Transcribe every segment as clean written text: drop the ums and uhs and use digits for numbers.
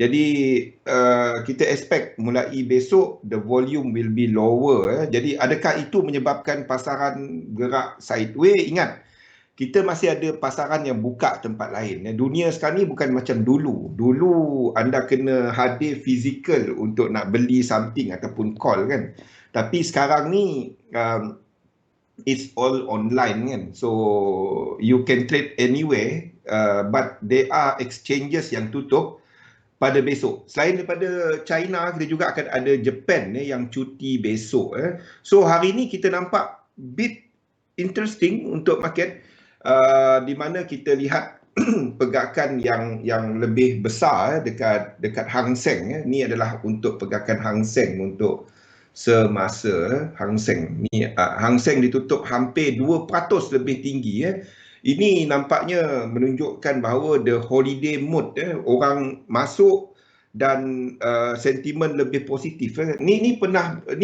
Jadi kita expect mulai besok the volume will be lower. Jadi adakah itu menyebabkan pasaran gerak sideways? Ingat, kita masih ada pasaran yang buka tempat lain. Dunia sekarang ni bukan macam dulu. Dulu anda kena hadir fizikal untuk nak beli something ataupun call kan. Tapi sekarang ni it's all online kan. So you can trade anywhere, but there are exchanges yang tutup pada besok. Selain daripada China, kita juga akan ada Japan yang cuti besok. So hari ni kita nampak bit interesting untuk market, di mana kita lihat pergerakan yang lebih besar dekat Hang Seng. Ni adalah untuk pergerakan Hang Seng untuk semasa Hang Seng. Ni Hang Seng ditutup hampir 2% lebih tinggi. Ini nampaknya menunjukkan bahawa the holiday mood, orang masuk dan sentimen lebih positif. Ni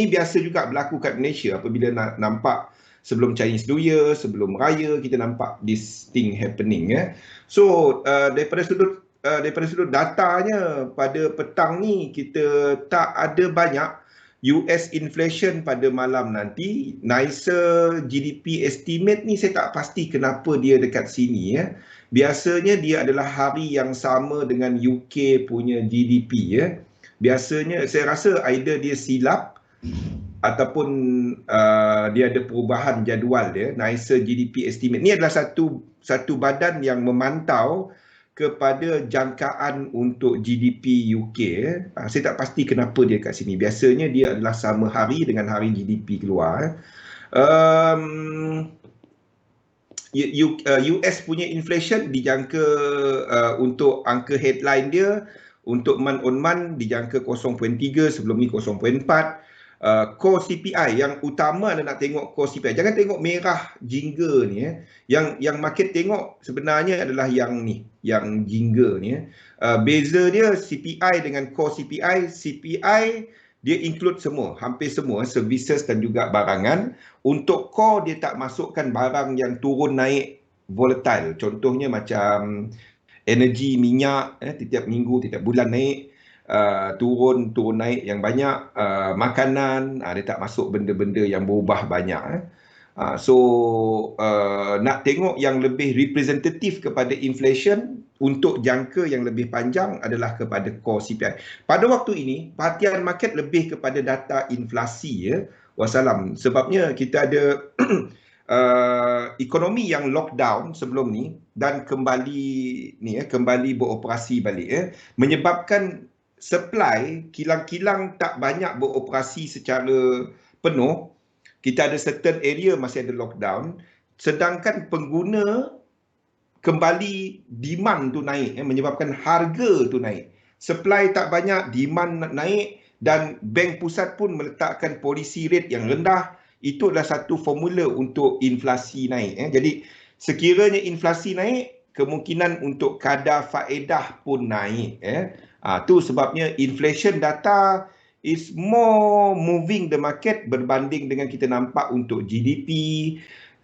biasa juga berlaku kat Malaysia apabila nampak sebelum Chinese New Year, sebelum raya, kita nampak this thing happening. So daripada sudut datanya pada petang ni, kita tak ada banyak. US inflation pada malam nanti, NICER GDP estimate ni saya tak pasti kenapa dia dekat sini. Biasanya dia adalah hari yang sama dengan UK punya GDP. Biasanya saya rasa either dia silap ataupun dia ada perubahan jadual dia. NICER GDP estimate ni adalah satu badan yang memantau kepada jangkaan untuk GDP UK. Saya tak pasti kenapa dia kat sini. Biasanya dia adalah sama hari dengan hari GDP keluar. US punya inflation dijangka untuk angka headline dia, untuk month on month dijangka 0.3, sebelum ni 0.4. Core CPI yang utama anda nak tengok core CPI. Jangan tengok merah jingga ni. Yang market tengok sebenarnya adalah yang ni, yang jingga ni. Beza dia CPI dengan core CPI. CPI dia include semua, hampir semua, services dan juga barangan. Untuk core dia tak masukkan barang yang turun naik volatile. Contohnya macam energi, minyak, setiap minggu, setiap bulan naik. Turun naik yang banyak, makanan, dia tak masuk benda-benda yang berubah banyak. So nak tengok yang lebih representatif kepada inflation untuk jangka yang lebih panjang adalah kepada core CPI. Pada waktu ini perhatian market lebih kepada data inflasi. Wassalam, sebabnya kita ada ekonomi yang lockdown sebelum ni dan kembali beroperasi balik, menyebabkan supply kilang-kilang tak banyak beroperasi secara penuh. Kita ada certain area masih ada lockdown, sedangkan pengguna kembali, demand tu naik, menyebabkan harga tu naik. Supply tak banyak, demand naik, dan bank pusat pun meletakkan policy rate yang rendah. Itu adalah satu formula untuk inflasi naik. Jadi sekiranya inflasi naik, kemungkinan untuk kadar faedah pun naik. Tu sebabnya inflation data is more moving the market berbanding dengan kita nampak untuk GDP.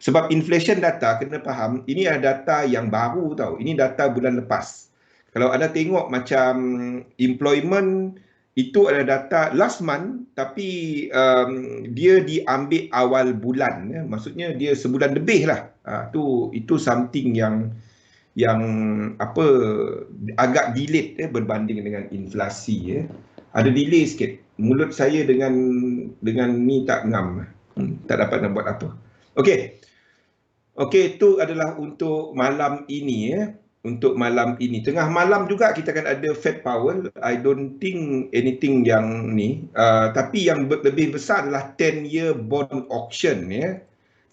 Sebab inflation data, kena faham, ini adalah data yang baru tau. Ini data bulan lepas. Kalau anda tengok macam employment, itu adalah data last month, tapi dia diambil awal bulan. Maksudnya dia sebulan lebih lah. Itu something yang agak delayed berbanding dengan inflasi. Ada delay sikit. Mulut saya dengan ni tak ngam. Tak dapat nak buat apa. Okey, itu adalah untuk malam ini. Untuk malam ini. Tengah malam juga kita akan ada Fed Powell. I don't think anything yang ni. Tapi yang lebih besar adalah 10-year bond auction.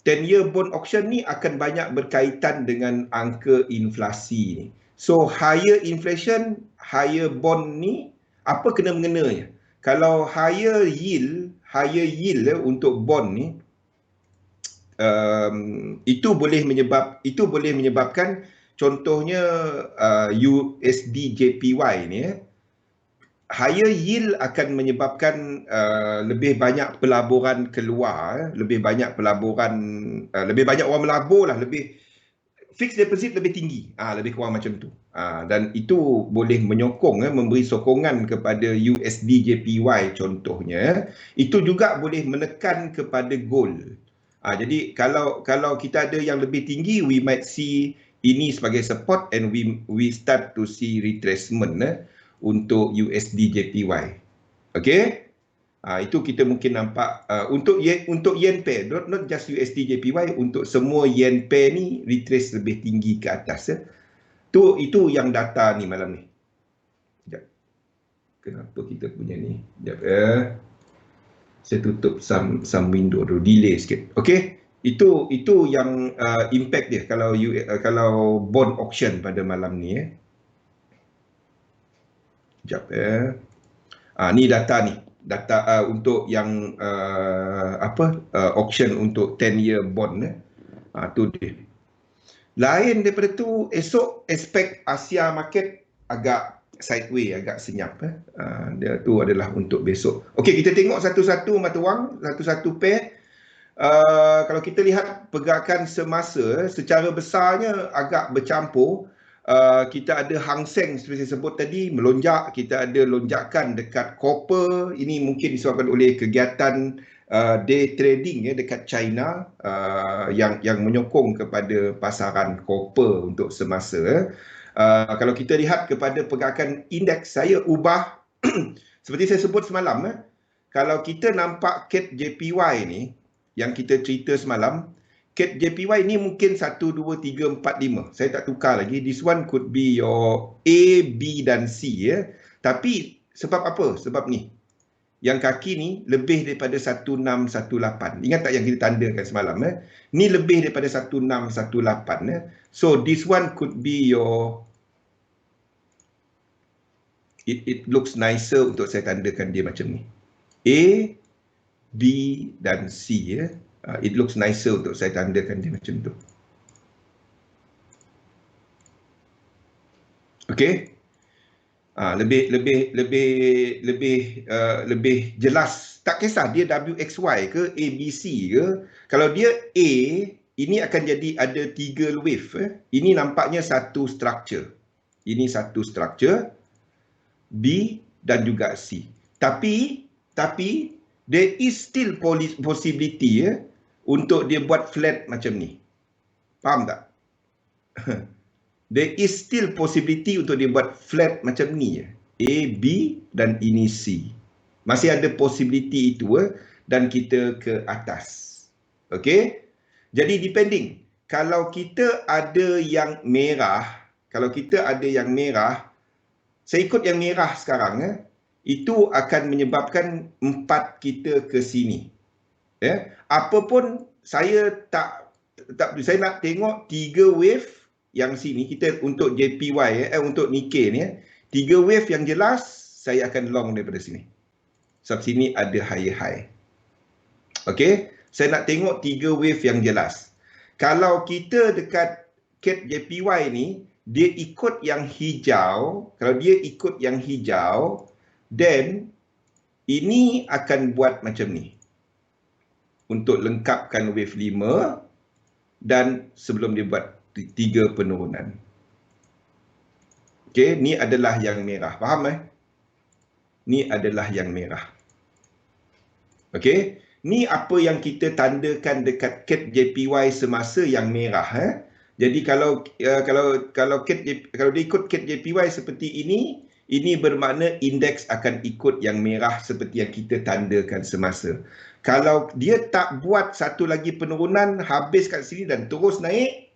10-year bond auction ni akan banyak berkaitan dengan angka inflasi ni. So higher inflation, higher bond ni, apa kena-mengenanya? Kalau higher yield untuk bond ni, itu boleh menyebabkan contohnya USD JPY ni, higher yield akan menyebabkan lebih banyak pelaburan keluar, lebih banyak orang melabur lah, lebih fixed deposit lebih tinggi, lebih kurang macam tu. Dan itu boleh menyokong, memberi sokongan kepada USD JPY contohnya. Itu juga boleh menekan kepada gold. Jadi kalau kita ada yang lebih tinggi, we might see ini sebagai support and we start to see retracement untuk USD JPY. Okay? Itu kita mungkin nampak untuk yen pair, not just USD JPY, untuk semua yen pair ni retrace lebih tinggi ke atas. Itu yang data ni malam ni. Sekejap. Kenapa kita punya ni? Sekejap saya tutup some window dulu, delay sikit. Okay, itu yang impact dia kalau bond auction pada malam ni. Sekejap ni data ni. Data untuk yang auction untuk 10-year bond. Tu dia. Lain daripada tu, esok expect Asia market agak sideways, agak senyap. Dia tu adalah untuk besok. Okey, kita tengok satu-satu mata wang, satu-satu pair. Kalau kita lihat pergerakan semasa, secara besarnya agak bercampur. Kita ada Hang Seng seperti saya sebut tadi melonjak, kita ada lonjakan dekat copper, ini mungkin disebabkan oleh kegiatan day trading dekat China yang menyokong kepada pasaran copper untuk semasa. Kalau kita lihat kepada pergerakan indeks, saya ubah seperti saya sebut semalam, kalau kita nampak CAT JPY ni yang kita cerita semalam, CAT JPY ni mungkin 1, 2, 3, 4, 5. Saya tak tukar lagi. This one could be your A, B dan C. Tapi sebab apa? Sebab ni. Yang kaki ni lebih daripada 1618. Ingat tak yang kita tandakan semalam? Ni lebih daripada 1618. So this one could be your... It looks nicer untuk saya tandakan dia macam ni. A, B dan C. It looks nicer untuk saya tandakan dia macam tu. Okey. Lebih jelas. Tak kisah dia WXY ke ABC ke. Kalau dia A, ini akan jadi ada 3 wave. Ini nampaknya satu structure. Ini satu structure. B dan juga C. Tapi there is still possibility untuk dia buat flat macam ni. Faham tak? There is still possibility untuk dia buat flat macam ni. A, B dan ini C. Masih ada possibility itu dan kita ke atas. Okey? Jadi depending. Kalau kita ada yang merah, saya ikut yang merah sekarang, itu akan menyebabkan 4 kita ke sini. Apapun saya saya nak tengok 3 wave yang sini kita untuk JPY untuk Nikkei ni 3 wave yang jelas saya akan long daripada sini. Sebab sini ada high. Okey, saya nak tengok 3 wave yang jelas. Kalau kita dekat CAT JPY ni dia ikut yang hijau, kalau dia ikut yang hijau, then ini akan buat macam ni. Untuk lengkapkan wave 5 dan sebelum dia buat 3 penurunan. Okey, ni adalah yang merah. Faham Ni adalah yang merah. Okey, ni apa yang kita tandakan dekat CAT JPY semasa yang merah. Jadi kalau dia ikut CAT JPY seperti ini bermakna indeks akan ikut yang merah seperti yang kita tandakan semasa. Kalau dia tak buat satu lagi penurunan, habis kat sini dan terus naik,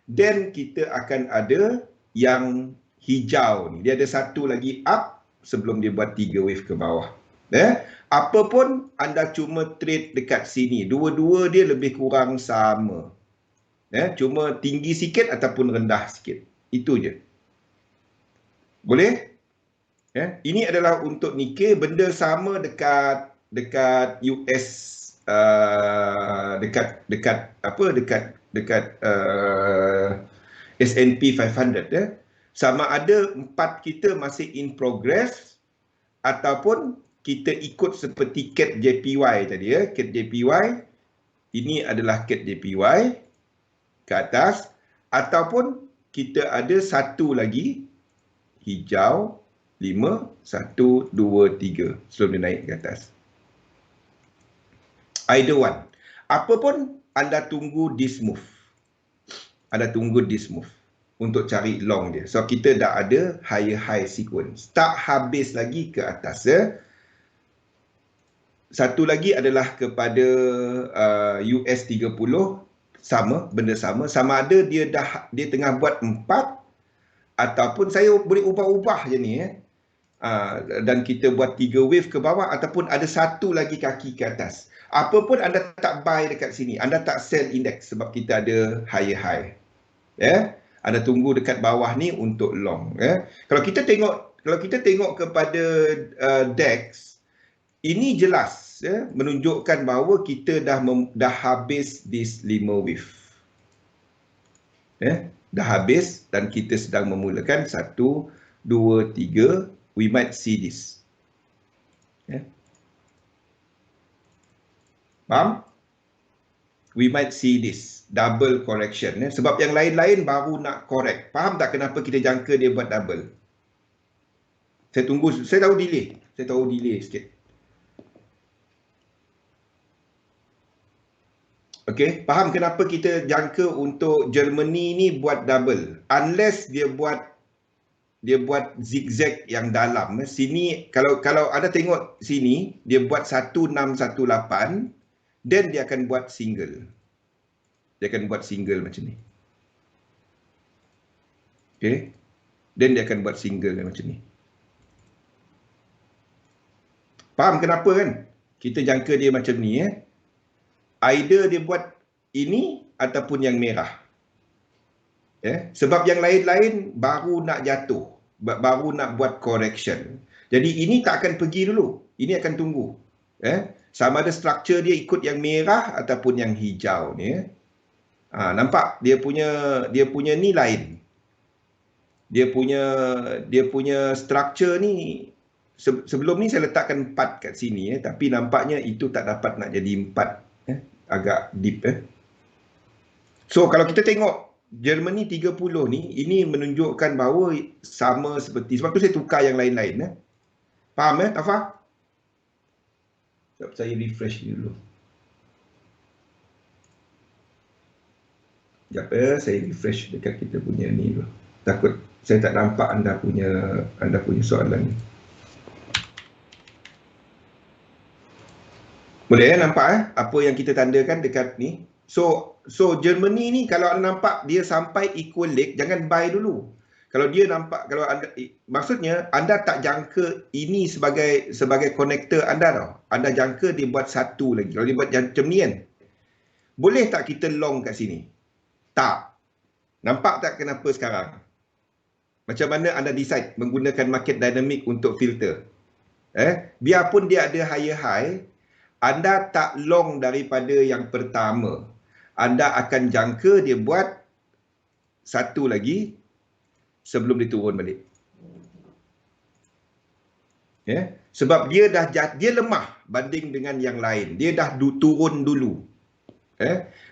then kita akan ada yang hijau ni. Dia ada satu lagi up sebelum dia buat 3 wave ke bawah. Apapun anda cuma trade dekat sini. Dua-dua dia lebih kurang sama. Cuma tinggi sikit ataupun rendah sikit. Itu je. Boleh? Ini adalah untuk Nikkei. Benda sama dekat US, dekat S&P 500. Sama ada 4 kita masih in progress ataupun kita ikut seperti CAT JPY tadi. CAT JPY. Ini adalah CAT JPY. Ke atas. Ataupun kita ada satu lagi hijau 5, 1, 2, 3 sebelum dia naik ke atas. Either one. Apa pun anda tunggu this move. Anda tunggu this move untuk cari long dia. So kita dah ada higher high sequence. Tak habis lagi ke atas. Satu lagi adalah kepada US 30, sama, benda sama. Sama ada dia tengah buat 4 ataupun saya boleh ubah-ubah je ni dan kita buat 3 wave ke bawah ataupun ada satu lagi kaki ke atas. Apa pun anda tak buy dekat sini, anda tak sell index sebab kita ada higher high. Anda tunggu dekat bawah ni untuk long. Kalau kita tengok kepada DAX, ini jelas menunjukkan bahawa kita dah habis this 5 wave. Dah habis dan kita sedang memulakan 1, 2, 3. We might see this. Faham? We might see this double correction. Sebab yang lain-lain baru nak correct. Faham tak kenapa kita jangka dia buat double? Saya tunggu, saya tahu delay. Saya tahu delay sikit. Okey, faham kenapa kita jangka untuk Germany ni buat double? Unless dia buat zigzag yang dalam. Sini kalau anda tengok sini dia buat 1618, then dia akan buat single. Dia akan buat single macam ni. Okey. Then dia akan buat single macam ni. Faham kenapa kan? Kita jangka dia macam ni Either dia buat ini ataupun yang merah. Sebab yang lain-lain baru nak jatuh, baru nak buat correction. Jadi ini tak akan pergi dulu. Ini akan tunggu. Sama ada structure dia ikut yang merah ataupun yang hijau ni. Nampak dia punya ni lain. Dia punya structure ni sebelum ni saya letakkan 4 kat sini tapi nampaknya itu tak dapat nak jadi 4. Agak deep. So kalau kita tengok Germany 30 ni, ini menunjukkan bahawa sama seperti, sebab tu saya tukar yang lain-lain. Faham Tafa? Sekejap saya refresh dulu. Sekejap saya refresh dekat kita punya ni dulu. Takut saya tak nampak anda punya soalan ni. Boleh nampak apa yang kita tandakan dekat ni. So Germany ni kalau anda nampak dia sampai equal leg, jangan buy dulu. Kalau dia nampak, kalau anda, maksudnya anda tak jangka ini sebagai connector anda tau. Anda jangka dia buat satu lagi. Kalau dia buat macam ni kan, boleh tak kita long kat sini? Tak. Nampak tak kenapa sekarang? Macam mana anda decide menggunakan market dynamic untuk filter? Biarpun dia ada higher high, anda tak long daripada yang pertama. Anda akan jangka dia buat satu lagi sebelum dia turun balik. Sebab dia lemah banding dengan yang lain. Dia dah turun dulu.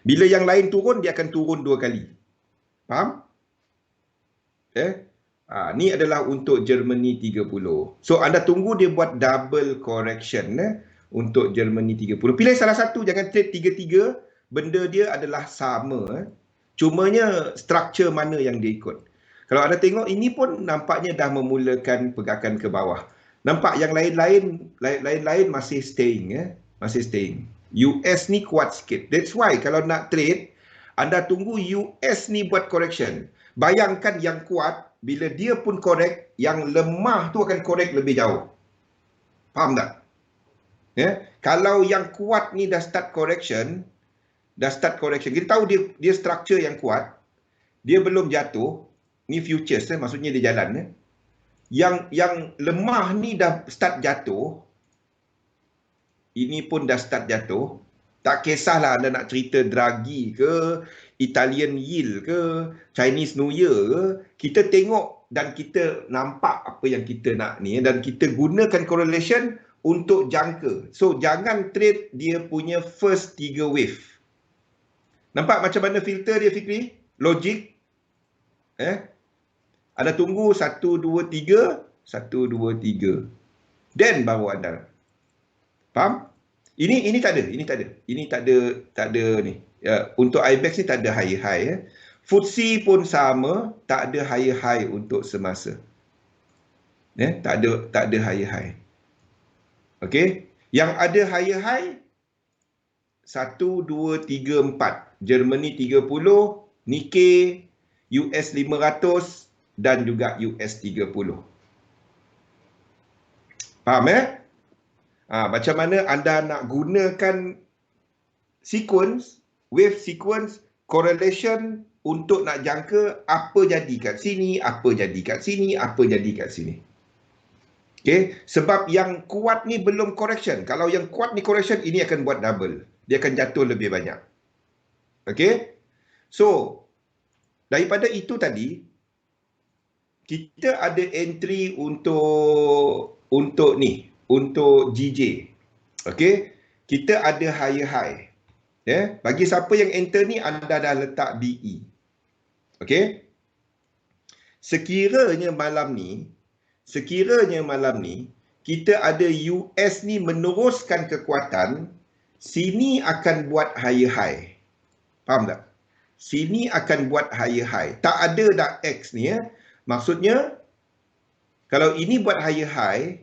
Bila yang lain turun, dia akan turun 2 kali. Faham? Ni adalah untuk Germany 30. So anda tunggu dia buat double correction untuk Germany 30. Pilih salah satu, jangan trade 3-3. Benda dia adalah sama. Cumanya structure mana yang dia ikut. Kalau anda tengok, ini pun nampaknya dah memulakan pergerakan ke bawah. Nampak yang lain-lain masih staying. Masih staying. US ni kuat sikit. That's why kalau nak trade, anda tunggu US ni buat correction. Bayangkan yang kuat, bila dia pun correct, yang lemah tu akan correct lebih jauh. Faham tak? Kalau yang kuat ni dah start correction, kita tahu dia structure yang kuat, dia belum jatuh, ni futures maksudnya dia jalan. Yang lemah ni dah start jatuh, ini pun dah start jatuh. Tak kisahlah anda nak cerita Draghi ke, Italian yield ke, Chinese New Year ke, kita tengok dan kita nampak apa yang kita nak ni dan kita gunakan correlation untuk jangka. So jangan trade dia punya first 3 wave. Nampak macam mana filter dia, Fikri? Logik. Anda tunggu 1, 2, 3, 1, 2, 3. Then baru anda. Faham? Ini tak ada, ini tak ada. Ini tak ada ni. Untuk IBEX ni tak ada high-high ya. FTSE pun sama, tak ada high-high untuk semasa. Tak ada high-high. Okey. Yang ada high-high 1, 2, 3, 4. Germany 30, Nikkei, US 500 dan juga US 30. Faham macam mana anda nak gunakan sequence, wave sequence, correlation untuk nak jangka apa jadi kat sini, apa jadi kat sini, apa jadi kat sini. Okay? Sebab yang kuat ni belum correction. Kalau yang kuat ni correction, ini akan buat double. Dia akan jatuh lebih banyak. Okay? So, daripada itu tadi, kita ada entry untuk ni, untuk GJ. Okay? Kita ada higher-high. Bagi siapa yang enter ni, anda dah letak BE. Okay? Sekiranya malam ni, kita ada US ni meneruskan kekuatan, sini akan buat higher-high. Faham tak? Sini akan buat higher-high. Tak ada dah X ni Maksudnya, kalau ini buat higher-high,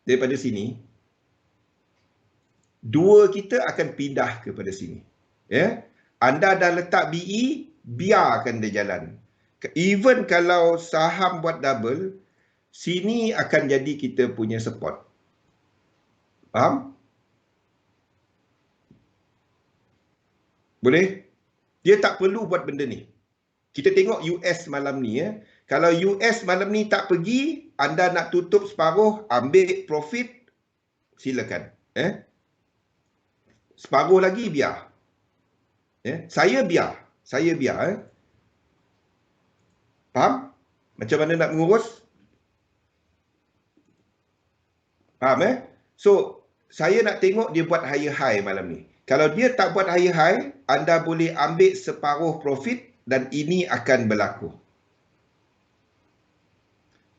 daripada sini, dua kita akan pindah kepada sini. Anda dah letak BE, biarkan dia jalan. Even kalau saham buat double, sini akan jadi kita punya support. Faham? Boleh? Dia tak perlu buat benda ni. Kita tengok US malam ni Kalau US malam ni tak pergi, anda nak tutup separuh, ambil profit, silakan. Separuh lagi biar. Saya biar. Faham? Macam mana nak mengurus? Faham So, saya nak tengok dia buat higher high malam ni. Kalau dia tak buat higher high, anda boleh ambil separuh profit dan ini akan berlaku.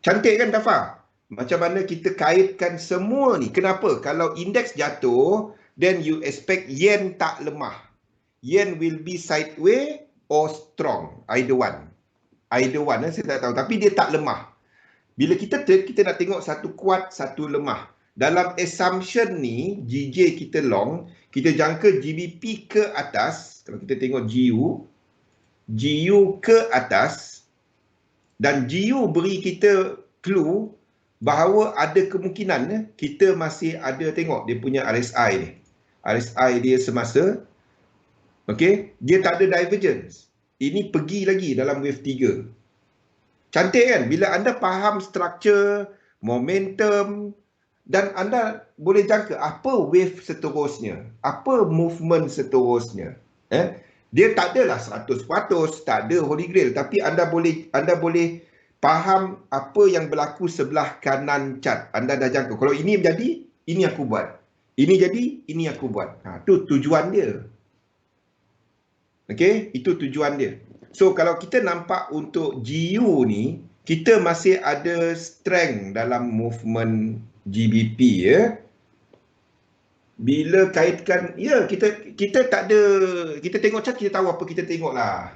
Cantik kan Tafa? Macam mana kita kaitkan semua ni. Kenapa? Kalau indeks jatuh, then you expect yen tak lemah. Yen will be sideways or strong. Either one. Saya tak tahu. Tapi dia tak lemah. Bila kita trade, kita nak tengok satu kuat, satu lemah. Dalam assumption ni, GJ kita long, kita jangka GBP ke atas. Kalau kita tengok GU ke atas. Dan GU beri kita clue bahawa ada kemungkinan kita masih ada tengok dia punya RSI ni. RSI dia semasa. Okey, dia tak ada divergence. Ini pergi lagi dalam wave 3. Cantik kan? Bila anda faham structure, momentum dan anda boleh jangka apa wave seterusnya, apa movement seterusnya. Dia tak adalah 100%, tak ada holy grail, tapi anda boleh faham apa yang berlaku sebelah kanan chart. Anda dah jangka. Kalau ini menjadi, ini aku buat. Ini jadi, ini aku buat. Itu tujuan dia. Okey, itu tujuan dia. So, kalau kita nampak untuk GU ni, kita masih ada strength dalam movement GBP Bila kaitkan, kita tak ada, kita tengok chart, kita tahu apa kita tengok lah.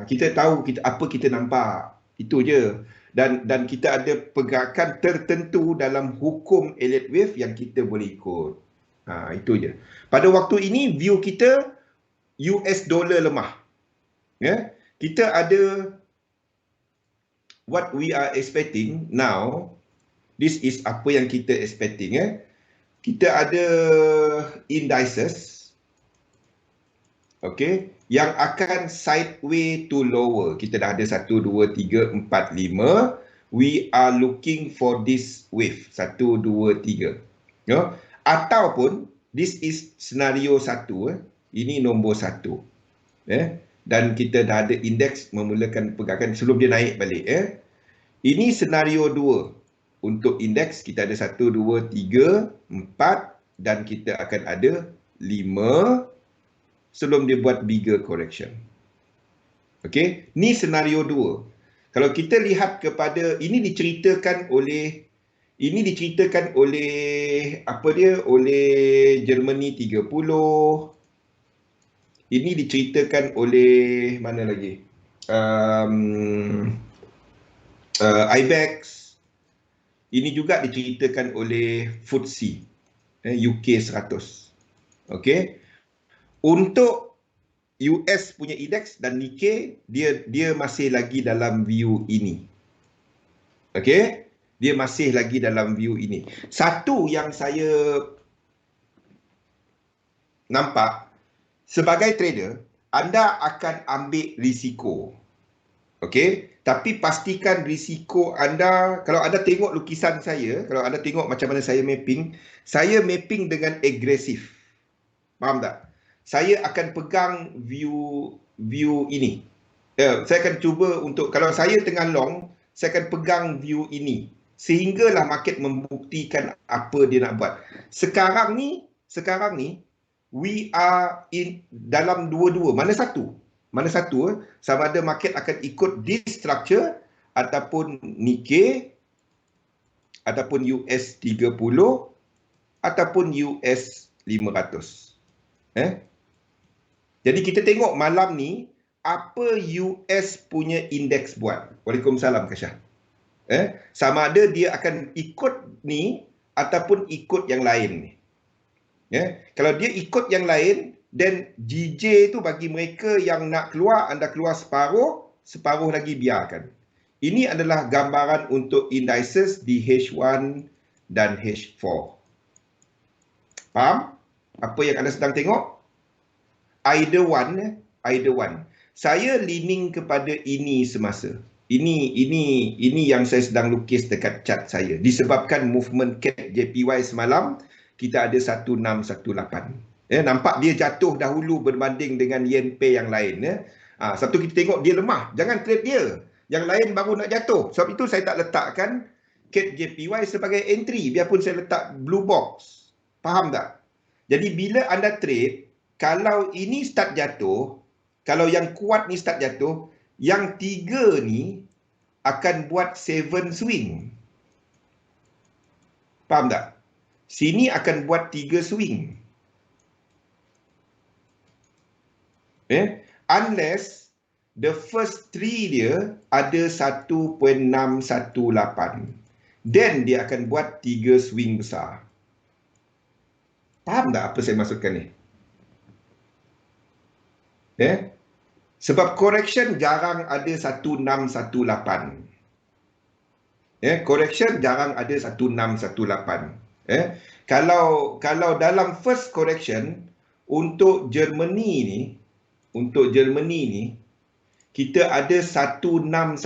Kita tahu apa kita nampak. Itu je. Dan kita ada pergerakan tertentu dalam hukum Elliott Wave yang kita boleh ikut. Itu je. Pada waktu ini, view kita US dollar lemah. Kita ada what we are expecting now. This is apa yang kita expecting. Kita ada indices. Okay. Yang akan sideways to lower. Kita dah ada 1, 2, 3, 4, 5. We are looking for this wave. 1, 2, 3. Ataupun, this is scenario 1. Ini nombor 1. Dan kita dah ada indeks memulakan pergerakan sebelum dia naik balik. Ini senario 2. Untuk indeks kita ada 1, 2, 3, 4 dan kita akan ada 5 sebelum dia buat bigger correction. Okey, ni senario 2. Kalau kita lihat kepada ini diceritakan oleh apa dia, oleh Germany 30. Ini diceritakan oleh mana lagi? IBEX. Ini juga diceritakan oleh FTSE UK 100. Okey. Untuk US punya indeks dan Nikkei, dia masih lagi dalam view ini. Okey? Dia masih lagi dalam view ini. Satu yang saya nampak, sebagai trader, anda akan ambil risiko. Okey? Tapi pastikan risiko anda, kalau anda tengok lukisan saya, kalau anda tengok macam mana saya mapping dengan agresif. Faham tak? Saya akan pegang view ini. Saya akan cuba untuk, kalau saya tengah long, saya akan pegang view ini. Sehinggalah market membuktikan apa dia nak buat. Sekarang ni, we are in dalam dua-dua. Mana satu? Sama ada market akan ikut this structure ataupun Nikkei ataupun US 30 ataupun US 500. Jadi kita tengok malam ni apa US punya indeks buat. Waalaikumsalam Kasyah. Sama ada dia akan ikut ni ataupun ikut yang lain ni. Kalau dia ikut yang lain, then GJ tu bagi mereka yang nak keluar, anda keluar separuh lagi biarkan. Ini adalah gambaran untuk indices di H1 dan H4. Faham apa yang anda sedang tengok? Either one. Saya leaning kepada ini semasa. Ini yang saya sedang lukis dekat chart saya. Disebabkan movement CAD JPY semalam, kita ada 1618. Nampak dia jatuh dahulu berbanding dengan Yen Pay yang lain. Sebab tu kita tengok dia lemah. Jangan trade dia. Yang lain baru nak jatuh. Sebab itu saya tak letakkan CAD JPY sebagai entry. Biarpun saya letak blue box. Faham tak? Jadi bila anda trade, kalau ini start jatuh, kalau yang kuat ni start jatuh, yang 3 ni akan buat 7 swing. Faham tak? Sini akan buat 3 swing. Unless the first 3 dia ada 1.618. Then dia akan buat 3 swing besar. Faham tak apa saya maksudkan ni? Sebab correction jarang ada 1618. Correction jarang ada 1618. Kalau dalam first correction untuk Germany ni kita ada 1618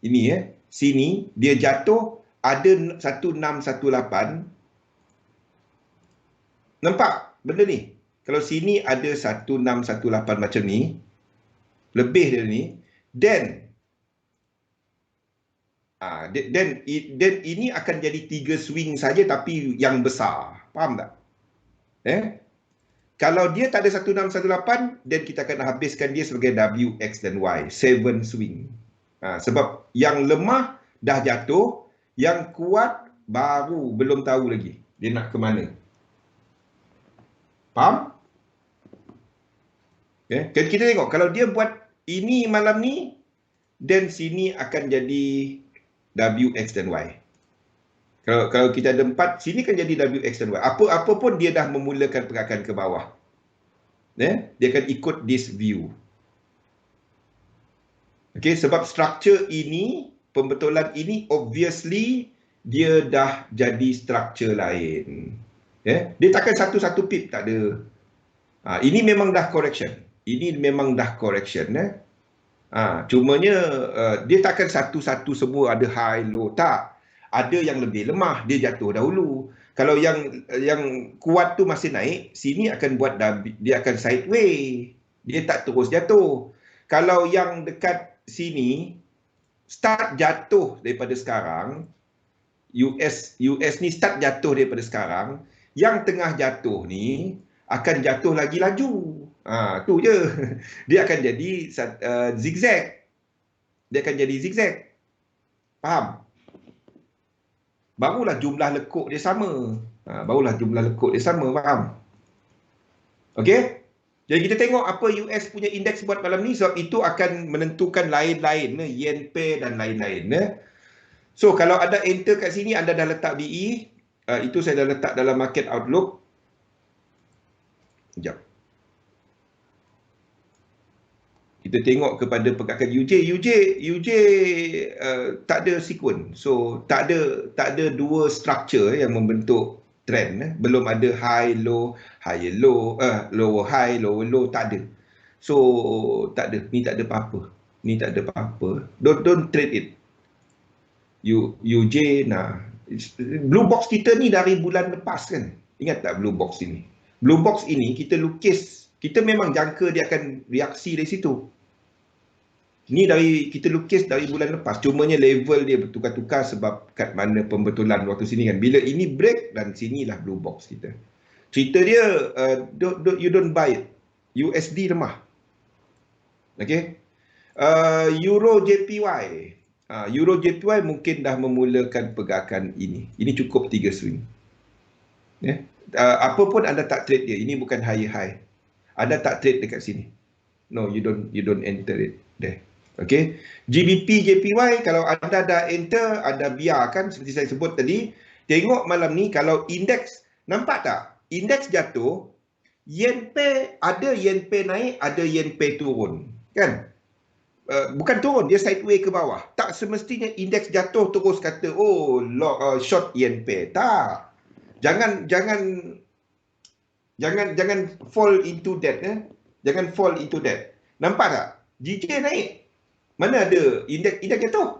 ini sini dia jatuh ada 1618. Nampak benda ni? Kalau sini ada 1618 macam ni, lebih dari ni, then ini akan jadi 3 swing saja tapi yang besar. Faham tak? Kalau dia tak ada 1618, then kita akan habiskan dia sebagai W, X dan Y. 7 swing. Sebab yang lemah dah jatuh, yang kuat baru belum tahu lagi dia nak ke mana. Faham? Kita tengok, kalau dia buat ini malam ni, then sini akan jadi W, X dan Y. Kalau kita ada 4, sini kan jadi W, X dan Y. Apa pun dia dah memulakan pergerakan ke bawah. Dia akan ikut this view. Sebab structure ini, pembetulan ini, obviously, dia dah jadi structure lain. Dia takkan satu-satu pip, tak ada. Ini memang dah correction. Cumanya dia takkan satu-satu semua ada high low, tak. Ada yang lebih lemah, dia jatuh dahulu. Kalau yang kuat tu masih naik, sini akan buat dia akan sideway. Dia tak terus jatuh. Kalau yang dekat sini start jatuh daripada sekarang, US ni start jatuh daripada sekarang, yang tengah jatuh ni akan jatuh lagi laju. Tu je. Dia akan jadi zigzag. Dia akan jadi zigzag. Faham? Barulah jumlah lekuk dia sama. Barulah jumlah lekuk dia sama, faham? Okey? Jadi kita tengok apa US punya indeks buat malam ni, sebab itu akan menentukan lain-lain, yen pair dan lain-lain. So kalau ada enter kat sini, anda dah letak BE, itu saya dah letak dalam market outlook. Sekejap. Kita tengok kepada pergerakan UJ tak ada sequence. So tak ada dua structure yang membentuk trend. Belum ada high low, higher low, lower high, lower low, tak ada. So tak ada, ni tak ada apa-apa. Ni tak ada apa-apa. Don't trade it. UJ blue box kita ni dari bulan lepas kan. Ingat tak blue box ini? Blue box ini kita lukis, kita memang jangka dia akan reaksi dari situ. Ni kita lukis dari bulan lepas. Cumanya level dia bertukar-tukar sebab kat mana pembetulan waktu sini kan. Bila ini break dan sinilah blue box kita. Cerita dia, you don't buy it. USD lemah. Okay. Euro JPY. Euro JPY mungkin dah memulakan pergerakan ini. Ini cukup 3 swing. Apa pun anda tak trade dia. Ini bukan higher high. Anda tak trade dekat sini. No, you don't enter it there. Okay. GBP JPY kalau anda dah enter, anda biarkan seperti saya sebut tadi. Tengok malam ni kalau indeks, nampak tak? Indeks jatuh, yen pair, ada yen pair naik, ada yen pair turun. Kan? Bukan turun, dia sideways ke bawah. Tak semestinya indeks jatuh terus kata, short yen pair. Tak. Jangan fall into that. Jangan fall into that. Nampak tak? JJ naik. Mana ada indeks jatuh?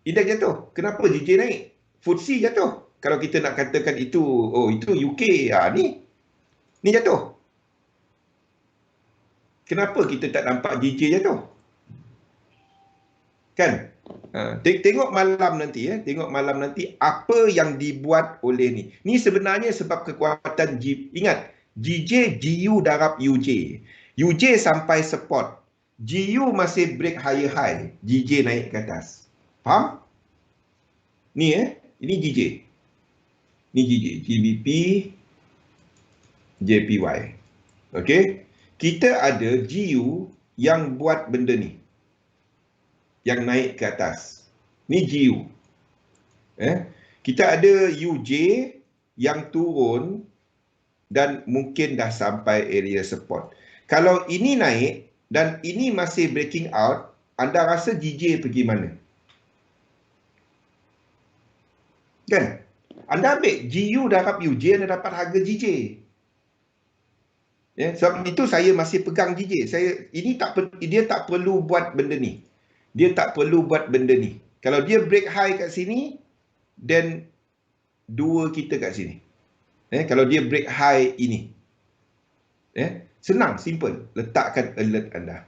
Indeks jatuh. Kenapa JJ naik? FTSE jatuh. Kalau kita nak katakan itu, itu UK. Ni jatuh. Kenapa kita tak nampak JJ jatuh? Kan? Tengok malam nanti. Tengok malam nanti apa yang dibuat oleh ni. Ni sebenarnya sebab kekuatan ingat, GJ, GU darab UJ. UJ sampai support. GU masih break higher high. GJ naik ke atas. Faham? Ni ini GJ. Ni GJ. GBP, JPY. Okey. Kita ada GU yang buat benda ni. Yang naik ke atas. Ni GU. Kita ada UJ yang turun dan mungkin dah sampai area support. Kalau ini naik dan ini masih breaking out, anda rasa GJ pergi mana? Kan? Anda ambil GU darab UJ, anda dapat harga GJ. Sebab itu saya masih pegang GJ. Dia tak perlu buat benda ni. Dia tak perlu buat benda ni. Kalau dia break high kat sini, then dua kita kat sini. Kalau dia break high ini. Senang, simple. Letakkan alert anda.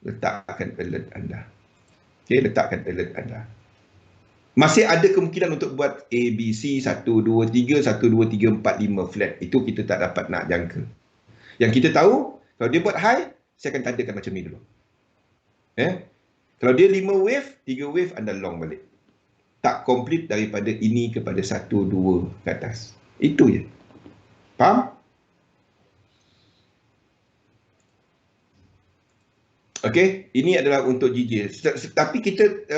Letakkan alert anda. Letakkan alert anda. Masih ada kemungkinan untuk buat ABC 1, 2, 3, 1, 2, 3, 4, 5 flat. Itu kita tak dapat nak jangka. Yang kita tahu, kalau dia buat high, saya akan tandakan macam ni dulu. Kalau dia 5 wave, 3 wave, anda long balik. Tak complete daripada ini kepada 1, 2 ke atas. Itu je. Faham? Okey, ini adalah untuk GJ. Tapi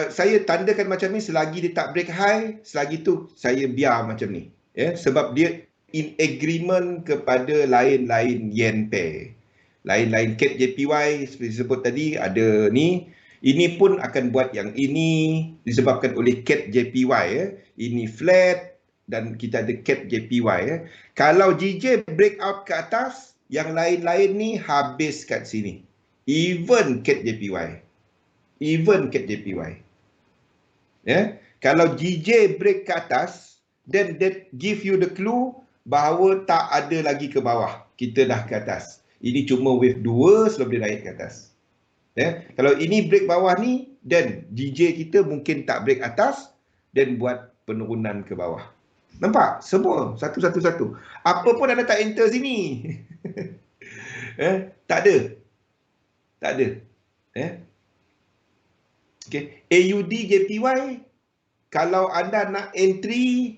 saya tandakan macam ni selagi dia tak break high, selagi tu saya biar macam ni. Sebab dia in agreement kepada lain-lain yen pair. Lain-lain CAD JPY seperti sebut tadi ada ni. Ini pun akan buat yang ini disebabkan oleh CAD JPY. Ini flat dan kita ada CAD JPY. Kalau GJ breakout ke atas, yang lain-lain ni habis kat sini. Even CAD JPY. Even CAD JPY. Kalau GJ break ke atas, then that give you the clue bahawa tak ada lagi ke bawah. Kita dah ke atas. Ini cuma wave 2 sebelum dia naik ke atas. Kalau ini break bawah ni, then GJ kita mungkin tak break atas, then buat penurunan ke bawah. Nampak? Semua satu-satu. Apa pun anda tak enter sini. Tak ada. Tak ada. Okay. AUD JPY, kalau anda nak entry,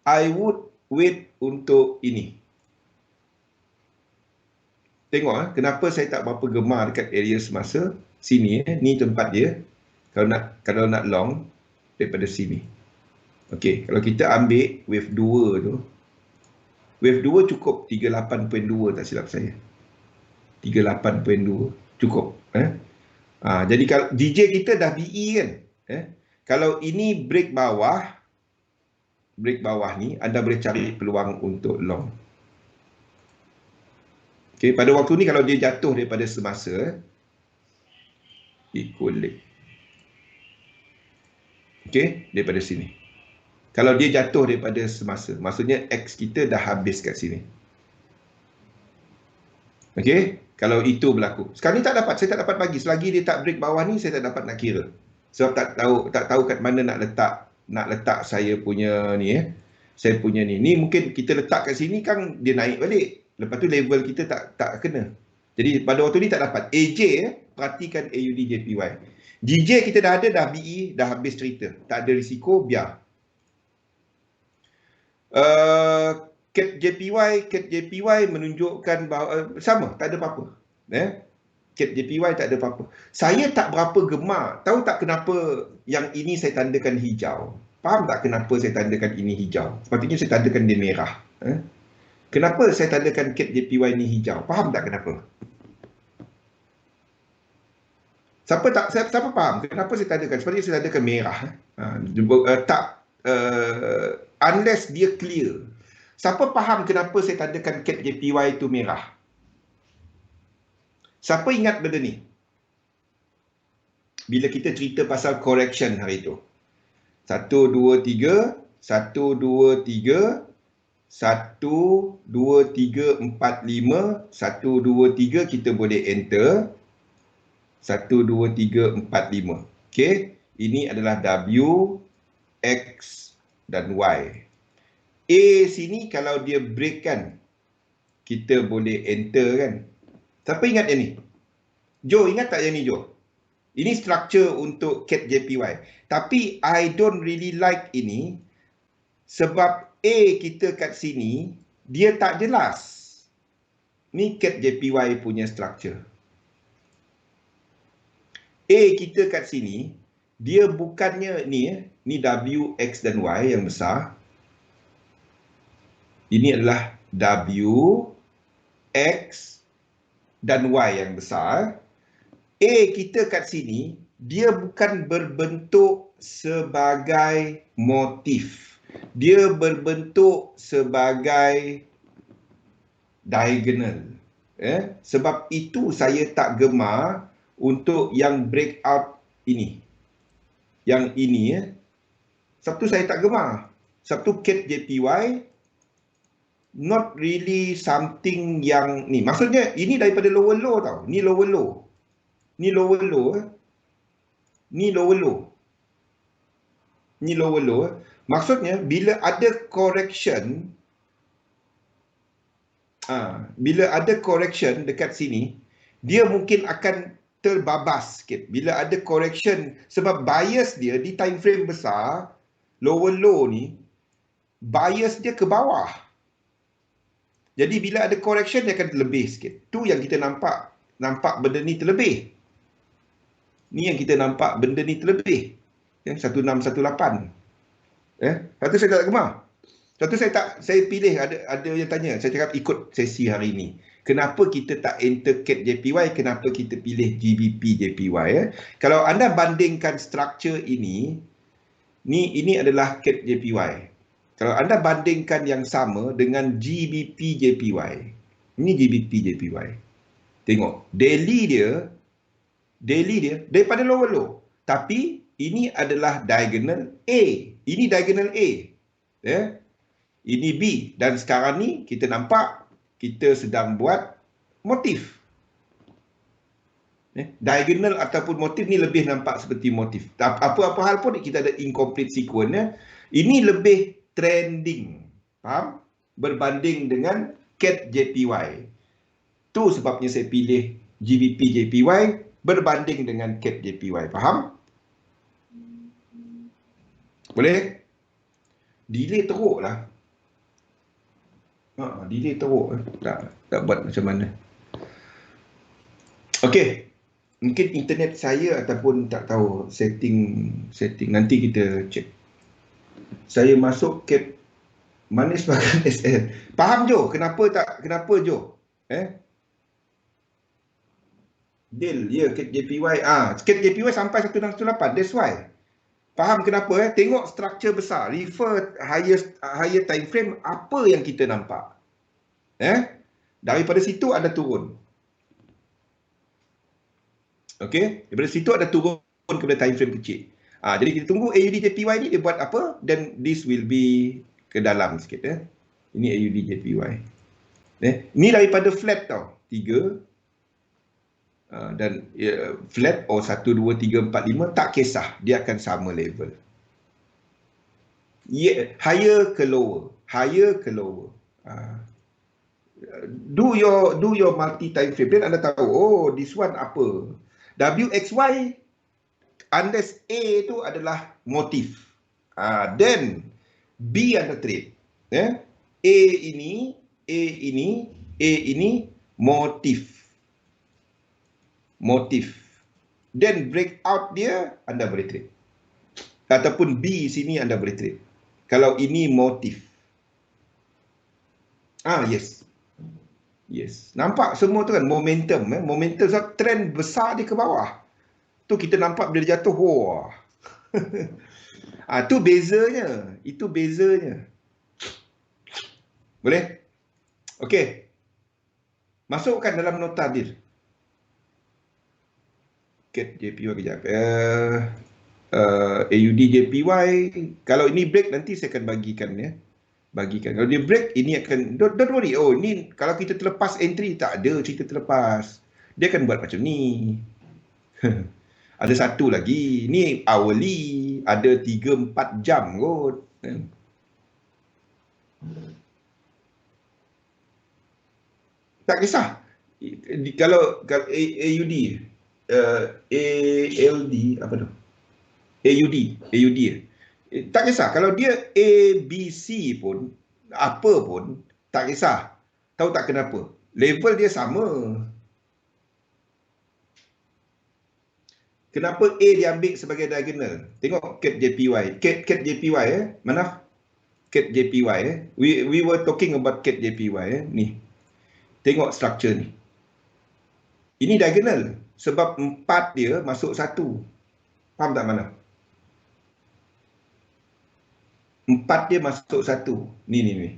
I would wait untuk ini. Tengok kenapa saya tak berapa gemar dekat area semasa sini. Ni tempat dia. Kalau nak long daripada sini. Okey, kalau kita ambil wave 2 tu. Wave 2 cukup 38.2 tak silap saya. 38.2 cukup. Jadi kalau DJ kita dah BE kan. Kalau ini break bawah ni, anda boleh cari peluang untuk long. Okay, pada waktu ni kalau dia jatuh daripada semasa, equal. Okay, daripada sini. Kalau dia jatuh daripada semasa, maksudnya X kita dah habis kat sini. Okay, kalau itu berlaku. Sekarang ni saya tak dapat bagi. Selagi dia tak break bawah ni, saya tak dapat nak kira. Sebab tak tahu kat mana nak letak saya punya ni. Saya punya ni. Ni mungkin kita letak kat sini kan dia naik balik. Lepas tu level kita tak kena. Jadi pada waktu ni tak dapat. AJ, perhatikan AUD JPY. GJ kita dah ada, dah BE, dah habis cerita. Tak ada risiko, biar. CAT JPY menunjukkan bahawa sama, tak ada apa-apa. CAT JPY tak ada apa-apa. Saya tak berapa gemar. Tahu tak kenapa yang ini saya tandakan hijau? Faham tak kenapa saya tandakan ini hijau? Sepatutnya saya tandakan dia merah. Kenapa saya tandakan CAT JPY ni hijau? Faham tak kenapa? Siapa faham kenapa saya tandakan? Sepatutnya saya tandakan merah. Unless dia clear. Siapa faham kenapa saya tandakan CAT JPY itu merah? Siapa ingat benda ni? Bila kita cerita pasal correction hari itu. 1, 2, 3, 1, 2, 3, 1, 2, 3, 4, 5, 1, 2, 3 kita boleh enter. 1, 2, 3, 4, 5. Okey, ini adalah W, X dan Y. A sini kalau dia break kan, kita boleh enter kan. Siapa ingat yang ni? Jo, ingat tak yang ni Jo? Ini structure untuk CAT JPY. Tapi I don't really like ini sebab A kita kat sini, dia tak jelas. Ni CAT JPY punya structure. A kita kat sini, dia bukannya ni W, X dan Y yang besar. Ini adalah W, X dan Y yang besar. A kita kat sini, dia bukan berbentuk sebagai motif. Dia berbentuk sebagai diagonal. Sebab itu saya tak gemar untuk yang breakout ini. Yang ini. Sebab tu saya tak gemar. Sebab tu CAT JPY not really something yang ni. Maksudnya ini daripada lower low tau. Ni lower low. Ni lower low. Ni lower low. Ni lower low. Maksudnya bila ada correction, bila ada correction dekat sini, dia mungkin akan terbabas sikit. Bila ada correction, sebab bias dia di time frame besar, lower low ni, bias dia ke bawah. Jadi bila ada correction, dia akan lebih sikit. Tu yang kita nampak benda ni terlebih. Ni yang kita nampak benda ni terlebih. 1618. Satu saya tak gemar. Satu saya pilih, ada yang tanya, saya cakap ikut sesi hari ni. Kenapa kita tak enter CAT JPY, kenapa kita pilih GBP JPY? Kalau anda bandingkan structure ini adalah CAT JPY. Kalau anda bandingkan yang sama dengan GBP JPY, ini GBP JPY. Tengok, daily dia daripada lower low. Tapi ini adalah diagonal A. Ini diagonal A. Ini B. Dan sekarang ni kita nampak kita sedang buat motif. Diagonal ataupun motif ni lebih nampak seperti motif. Apa-apa hal pun kita ada incomplete sequence. Ini lebih trending. Faham? Berbanding dengan CAT JPY. Tu sebabnya saya pilih GBP JPY berbanding dengan CAD JPY. Faham? Boleh? Delay teruk lah. Delay teruk. Tak buat macam mana. Okey. Mungkin internet saya ataupun tak tahu setting. Nanti kita cek. Saya masuk CAD. Manis makan SL. Faham Jo? Kenapa Jo? Deal. Ya, CAD JPY. CAD JPY sampai 168. That's why. Faham kenapa? Tengok struktur besar. Refer higher time frame. Apa yang kita nampak? Daripada situ ada turun. Okey. Daripada situ ada turun kepada time frame kecil. Jadi kita tunggu AUD JPY ni dia buat apa. Then this will be ke dalam sikit. Ini AUD JPY. Ni daripada flat tau. 3. Dan flat 1, 2, 3, 4, 5 tak kisah, dia akan sama level. Higher ke lower, do your multi time frame, then anda tahu this one apa. WXY unless A tu adalah motif, then B anda trade. A ini motif. Then breakout dia anda boleh trade. Ataupun B sini anda boleh trade. Kalau ini motif. Yes. Nampak semua tu kan momentum. Momentum sebab trend besar dia ke bawah. Tu kita nampak bila dia jatuh. Wah. Tu bezanya. Itu bezanya. Boleh? Okey. Masukkan dalam nota deal. CAD JPY kejap. AUD JPY. Kalau ini break nanti saya akan bagikan. Kalau dia break, ini akan, don't worry. Ini kalau kita terlepas entry, tak ada cerita terlepas. Dia akan buat macam ni. Ada satu lagi. Ni hourly. Ada 3-4 jam kot. Tak kisah. Kalau AUD, ALD, apa tu? AUD. Tak kisah. Kalau dia ABC pun, apa pun, tak kisah. Tahu tak kenapa? Level dia sama. Kenapa A diambil sebagai diagonal? Tengok CAD JPY. CAD JPY, mana? CAD JPY. We were talking about CAD JPY. Ni. Tengok struktur ni. Ini diagonal. Sebab 4 dia masuk 1. Faham tak mana? 4 dia masuk 1. Ni.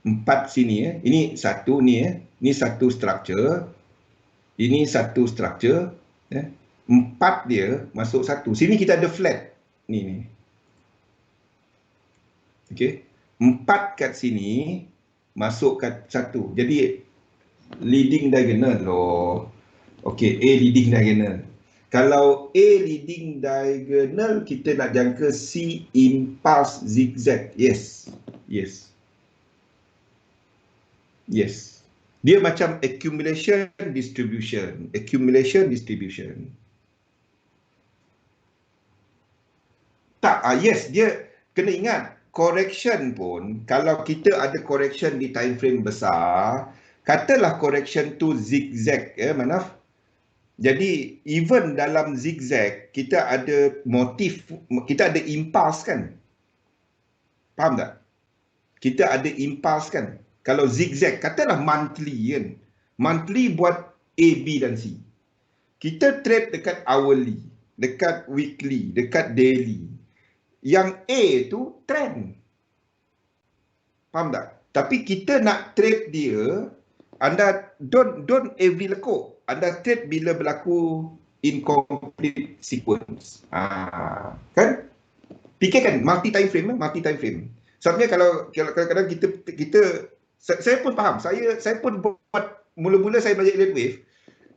4 sini. Ini 1 ni. Ni satu struktur. Ini satu struktur. 4 dia masuk 1. Sini kita ada flat. Ni. Okey. 4 kat sini masuk kat 1. Jadi leading diagonal loh. Okey, A leading diagonal. Kalau A leading diagonal, kita nak jangka C impulse zigzag. Yes. Dia macam accumulation distribution. Tak, yes, dia kena ingat. Correction pun, kalau kita ada correction di time frame besar, katalah correction tu zigzag, Manaf. Jadi, even dalam zigzag, kita ada motif, kita ada impulse kan? Faham tak? Kita ada impulse kan? Kalau zigzag, katalah monthly kan? Monthly buat A, B dan C. Kita trade dekat hourly, dekat weekly, dekat daily. Yang A tu trend. Faham tak? Tapi kita nak trade dia, anda don't every lekuk. Anda trade bila berlaku incomplete sequence. Kan? Fikirkan multi time frame. Sebabnya kalau kadang-kadang kita saya pun faham. Saya pun buat mula-mula saya belajar elliott wave.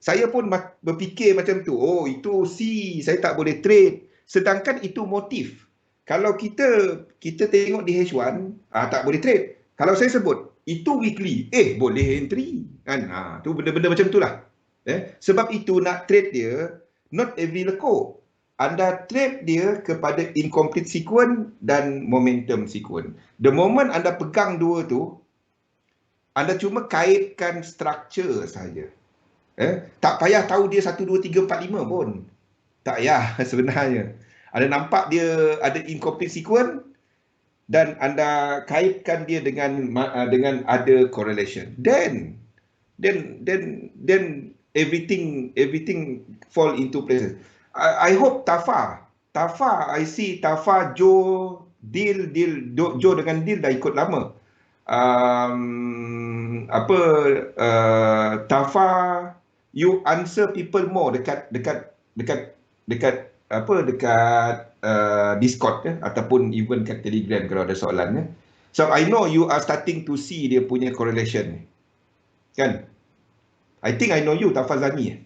Saya pun berfikir macam tu. Itu C, saya tak boleh trade. Sedangkan itu motif. Kalau kita tengok di H1, tak boleh trade. Kalau saya sebut itu weekly. Boleh entry. Kan? Tu benda-benda macam itulah. Sebab itu nak trade dia, not every lekuk. Anda trade dia kepada incomplete sequence dan momentum sequence. The moment anda pegang dua tu, anda cuma kaitkan structure saja. Tak payah tahu dia 1, 2, 3, 4, 5 pun. Tak payah sebenarnya. Anda nampak dia ada incomplete sequence dan anda kaitkan dia dengan ada correlation. Then everything fall into place. I hope Tafa, I see Tafa, Joe, Joe dengan Deal dah ikut lama. Tafa, you answer people more dekat Discord ataupun even kat Telegram kalau ada soalan. So I know you are starting to see dia punya correlation. Kan? I think I know you, Tafazani.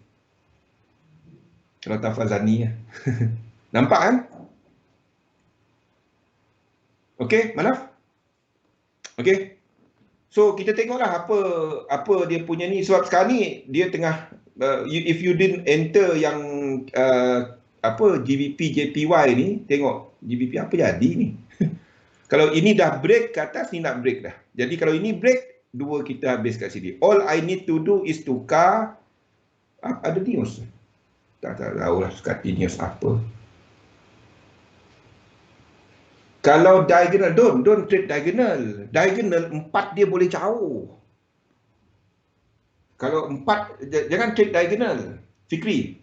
Kalau Tafazani. Nampak kan? Okey, Manaf? Okey. So kita tengoklah apa dia punya ni. Sebab sekarang ni dia tengah if you didn't enter yang GBP JPY ni, tengok GBP apa jadi ni. Kalau ini dah break ke atas, ni nak break dah. Jadi kalau ini break, dua kita habis kat sini. All I need to do is tukar ada news. Tak tahu lah kat news apa. Kalau diagonal, don't trade diagonal. Diagonal 4 dia boleh jauh. Kalau 4, jangan trade diagonal. Fikri,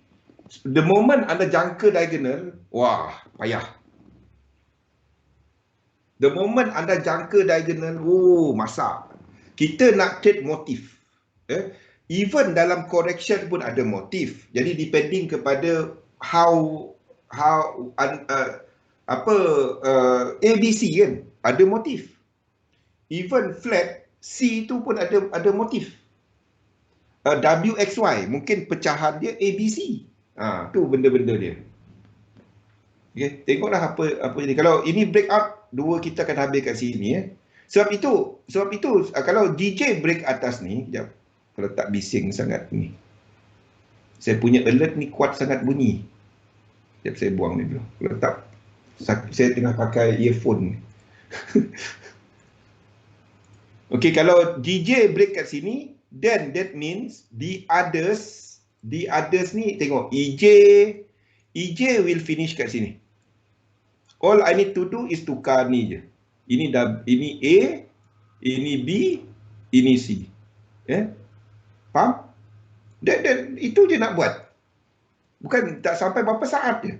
the moment anda jangka diagonal, wah, payah. The moment anda jangka diagonal, masak. Kita nak trade motif. Even dalam correction pun ada motif. Jadi depending kepada ABC kan, ada motif. Even flat C tu pun ada motif. WXY mungkin pecahan dia ABC. Tu benda-benda dia. Okay, tengoklah apa jadi. Kalau ini breakout, dua kita akan habis kat sini. Sebab itu kalau DJ break atas ni, sekejap. Kalau tak bising sangat ni. Saya punya alert ni kuat sangat bunyi. Sekejap saya buang ni dulu. Kalau tak, saya tengah pakai earphone. Okey, kalau DJ break kat sini, then that means the others ni tengok EJ will finish kat sini. All I need to do is tukar ni je. Ini A, ini B, ini C. Faham? Dan itu je nak buat. Bukan tak sampai berapa saat je.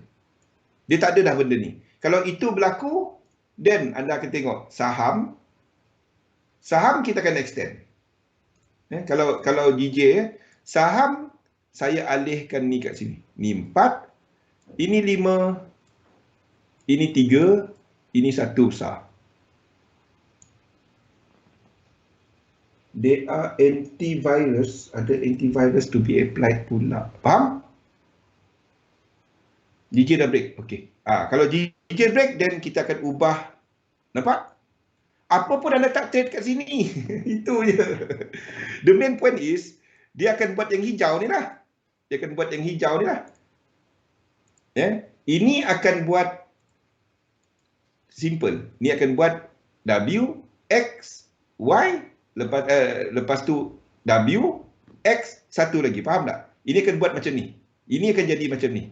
Dia tak ada dah benda ni. Kalau itu berlaku, then anda akan tengok saham kita akan extend. Kalau DJ, saham saya alihkan ni kat sini. Ni 4, ini 5, ini 3, ini 1 besar. There are antivirus, ada antivirus to be applied pula. Faham? DJ dah break. Okey. Kalau DJ break, then kita akan ubah. Nampak? Apa pun anda tak trade kat sini. Itu je. The main point is, dia akan buat yang hijau ni lah. Ini akan buat simple. Ni akan buat W, X, Y, lepas tu W, X, satu lagi. Faham tak? Ini akan buat macam ni. Ini akan jadi macam ni.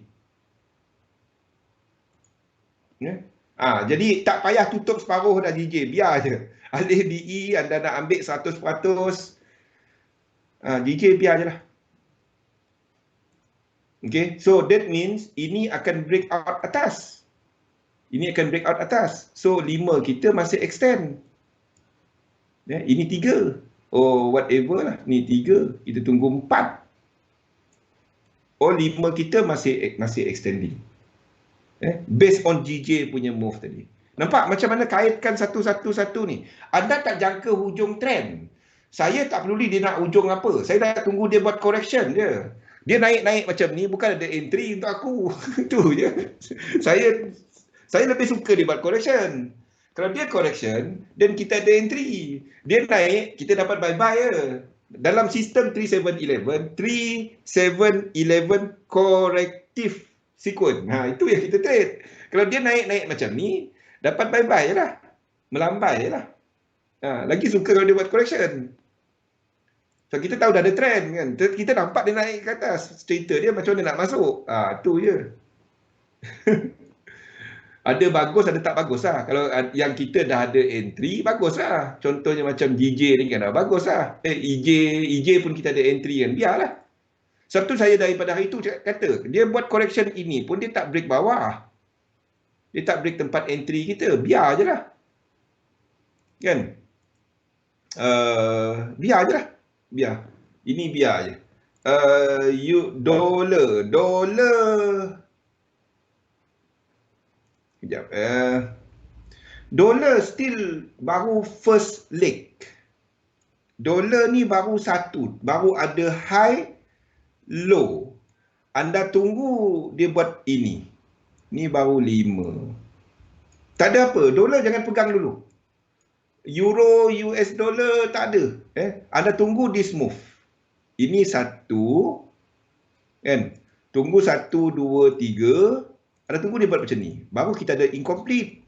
Jadi tak payah tutup separuh dah DJ. Biar je. Alih DE, anda nak ambil 100%. DJ biar je lah. Okay. So that means ini akan break out atas. So 5 kita masih extend. Ini 3. Whatever lah. Ni 3. Kita tunggu 4. 5 kita masih extending. Based on GJ punya move tadi. Nampak macam mana kaitkan satu-satu ni. Anda tak jangka hujung trend. Saya tak peduli dia nak hujung apa. Saya dah tunggu dia buat correction je. Dia naik-naik macam ni, bukan ada entry untuk aku. Itu je. Saya lebih suka dia buat correction. Kalau dia correction dan kita ada entry, dia naik, kita dapat buy-buy je. Dalam sistem 3711, 3711 corrective sequence. Itu yang kita trade. Kalau dia naik-naik macam ni, dapat buy-buy je lah. Melambai je lah. Lagi suka kalau dia buat correction. So kita tahu dah ada trend kan. Kita nampak dia naik ke atas. Cerita dia macam mana nak masuk. Tu je. Ada bagus, ada tak bagus lah. Kalau yang kita dah ada entry, bagus lah. Contohnya macam GJ ni kan, bagus lah. EJ pun kita ada entry kan, biarlah. Sebab tu saya daripada hari tu kata, dia buat correction ini pun dia tak break bawah. Dia tak break tempat entry kita, biar je lah. Kan? Biar je lah. Biar. Ini biar je. Dollar. Sekejap. Dollar still baru first leg. Dollar ni baru satu. Baru ada high, low. Anda tunggu dia buat ini. Ni baru 5. Tak ada apa. Dollar jangan pegang dulu. Euro, US dollar tak ada. Anda tunggu this move. Ini satu. Kan? Tunggu 1, 2, 3. Anda tunggu dia buat macam ni. Baru kita ada incomplete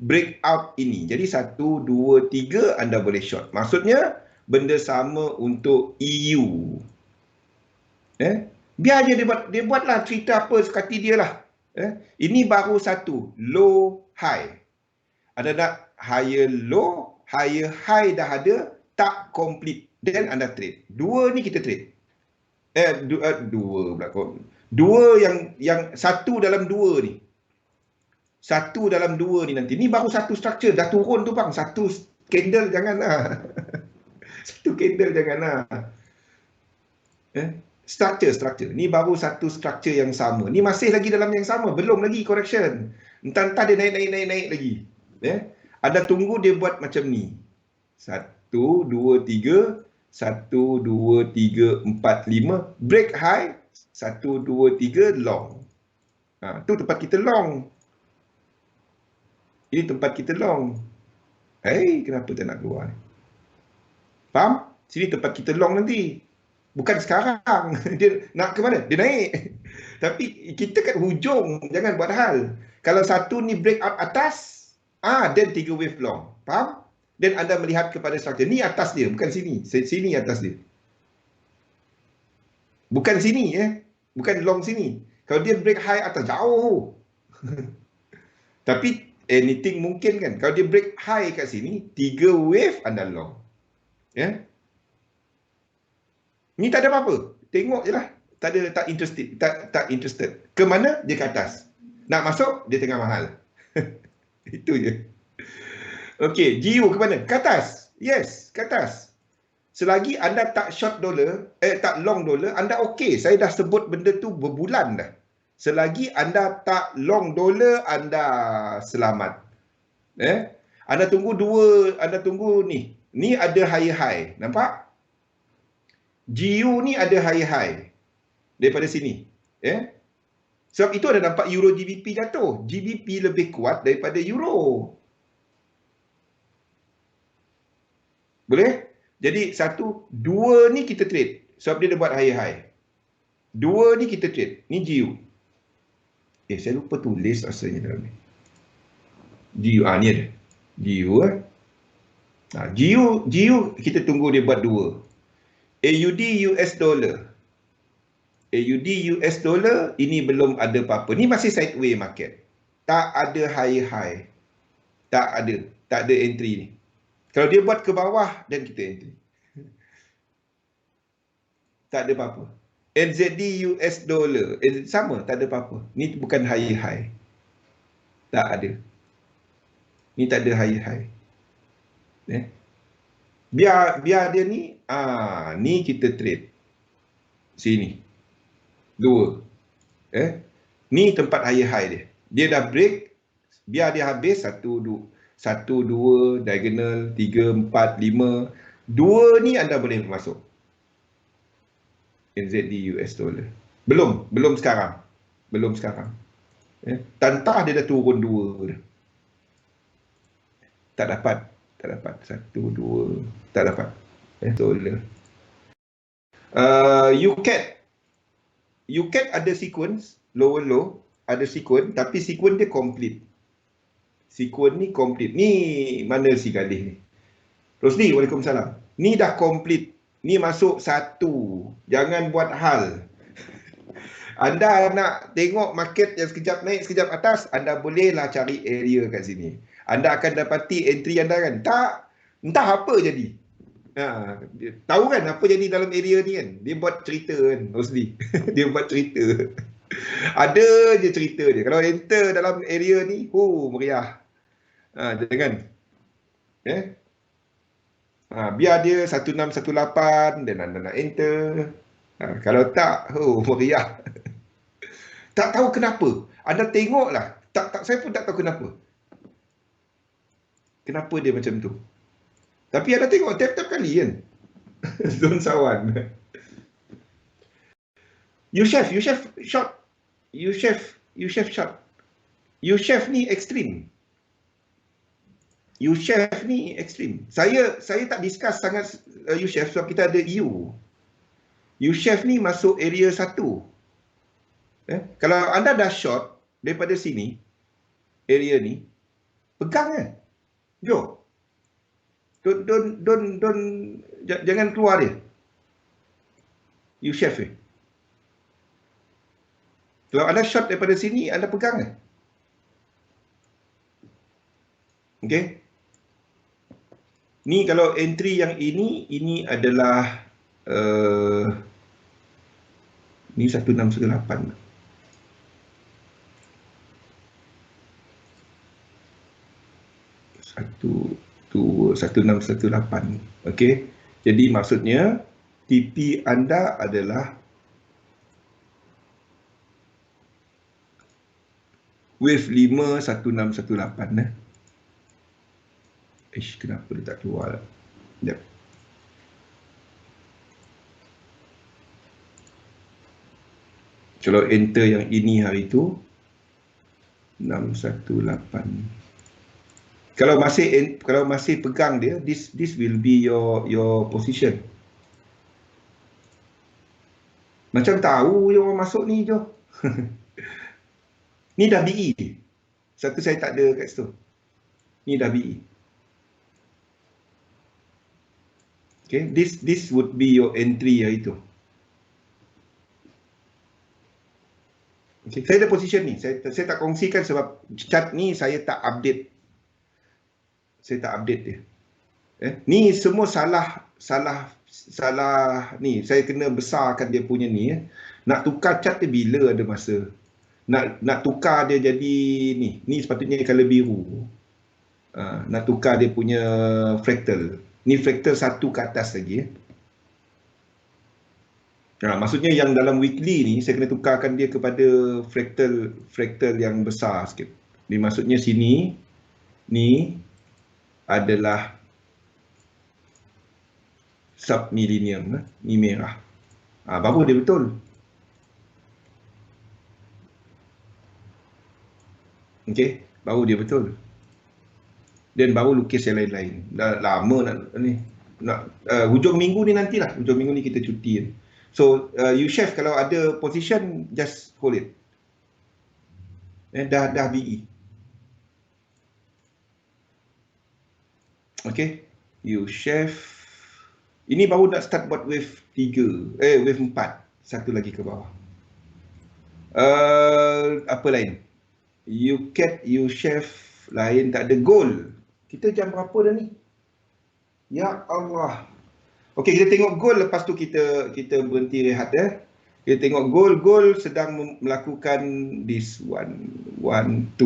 breakout ini. Jadi 1, 2, 3 anda boleh short. Maksudnya benda sama untuk EU. Biar je dia buatlah cerita apa sekati dia lah. Ini baru satu. Low, high. Anda nak higher low, higher high dah ada. Tak complete. Then anda trade. Dua ni kita trade. Dua belakang. Dua yang satu dalam dua ni. Satu dalam dua ni nanti. Ni baru satu structure. Dah turun tu bang. Satu candle janganlah. Satu candle janganlah. Structure. Ni baru satu structure yang sama. Ni masih lagi dalam yang sama. Belum lagi correction. Entah-entah dia naik lagi. Ada tunggu dia buat macam ni. 1, 2, 3. 1, 2, 3, 4, 5. Break high. 1, 2, 3, long. Tu tempat kita long. Ini tempat kita long. Kenapa tak nak keluar? Faham? Sini tempat kita long nanti. Bukan sekarang. Dia nak ke mana? Dia naik. Tapi kita kat hujung. Jangan buat hal. Kalau satu ni break up atas, then 3 wave long. Faham? Dan anda melihat kepada structure. Ni atas dia, bukan sini. Sini atas dia. Bukan sini, bukan long sini. Kalau dia break high atas, jauh. Tapi anything mungkin kan. Kalau dia break high kat sini, 3 wave anda long. Ni tak ada apa-apa. Tengok je lah. Tak interested. Ke mana? Dia ke atas. Nak masuk, dia tengah mahal. Itu je. Okey, GU ke mana? Ke atas. Yes, ke atas. Selagi anda tak short dollar, tak long dollar, anda okey. Saya dah sebut benda tu berbulan dah. Selagi anda tak long dollar, anda selamat. Anda tunggu ni. Ni ada high. Nampak? GU ni ada high. Daripada sini. Sebab itu ada nampak Euro GBP jatuh. GBP lebih kuat daripada Euro. Boleh? Jadi 1, 2 ni kita trade. Sebab dia dah buat high. 2 ni kita trade. Ni GU. Saya lupa tulis rasanya dalam ni. GU. Ni ada. GU. GU kita tunggu dia buat 2. AUD US dollar. AUD US dollar ini belum ada apa-apa. Ni masih sideways market. Tak ada high. Tak ada entry ni. Kalau dia buat ke bawah, dan kita entry. Tak ada apa-apa. NZD US dollar. Sama, tak ada apa-apa. Ni bukan high. Tak ada. Ni tak ada high. Biar dia ni, ni kita trade. Sini. 2. Ni tempat high dia. Dia dah break. Biar dia habis. 1, 2, diagonal, 3, 4, 5. 2 ni anda boleh masuk. NZD US dollar. Belum sekarang. Tantah dia dah turun 2 dah. Tak dapat. Tak dapat. 1, 2. Tak dapat. Betul. UCAT ada sequence, lower low, ada sequence, tapi sequence dia complete. Sequence ni complete. Ni mana si Galih ni? Rosli, Waalaikumsalam. Ni dah complete. Ni masuk 1. Jangan buat hal. Anda nak tengok market yang sekejap naik, sekejap atas, anda bolehlah cari area kat sini. Anda akan dapati entry anda kan. Tak, entah apa jadi. Tahu kan apa jadi dalam area ni kan? Dia buat cerita kan, Rosli. Dia buat cerita. Ada je cerita dia. Kalau enter dalam area ni, meriah. Jangan. Biar dia 1618 dan anda nak enter. Kalau tak, meriah. Tak tahu kenapa. Anda tengoklah. Saya pun tak tahu kenapa. Kenapa dia macam tu. Tapi anda tengok tiap-tiap kali kan. Zon sawan. U-Chef short. U-Chef short. U-Chef ni ekstrim. U-Chef ni ekstrim. Saya tak discuss sangat U-Chef sebab kita ada U. U-Chef ni masuk area 1. Kalau anda dah short daripada sini, area ni, pegang kan? Jom. Jangan keluar dia. U-Chef ni. Kalau anda short daripada sini, anda pegang kan? Okay. Ni kalau entry yang ini adalah ni 1618. 1618. Okey. Jadi maksudnya TP anda adalah wave 5 1618 kenapa dia tak keluar lah. Sekejap. Kalau enter yang ini hari tu 618. Kalau masih pegang dia, this will be your position. Macam tahu je orang masuk ni je. Ni dah BE. Satu saya tak ada kat situ. Ni dah BE. Okay, this would be your entry hari tu. Okay, saya ada position ni. Saya tak kongsikan sebab chart ni saya tak update. Saya tak update dia. Ni semua salah ni. Saya kena besarkan dia punya ni. Nak tukar chart dia bila ada masa. Nak tukar dia jadi ni. Ni sepatutnya color biru. Nak tukar dia punya fractal. Ni fractal 1 ke atas lagi. Maksudnya yang dalam weekly ni saya kena tukarkan dia kepada fractal yang besar sikit. Ni maksudnya sini ni adalah submillennium, ni merah. Baru dia betul. Okey, baru dia betul. Dan baru lukis yang lain-lain. Dah lama nak hujung minggu ni nantilah. Hujung minggu ni kita cuti. So, U-Chef kalau ada position, just hold it. Dah BE. Okay, U-Chef. Ini baru nak start buat wave 3. Wave 4. Satu lagi ke bawah. Apa lain? U-Cat, U-Chef lain tak ada. Gold. Kita jam berapa dah ni? Ya Allah. Okey, kita tengok gold, lepas tu kita berhenti rehat ya. Kita tengok gold sedang melakukan this 1 2.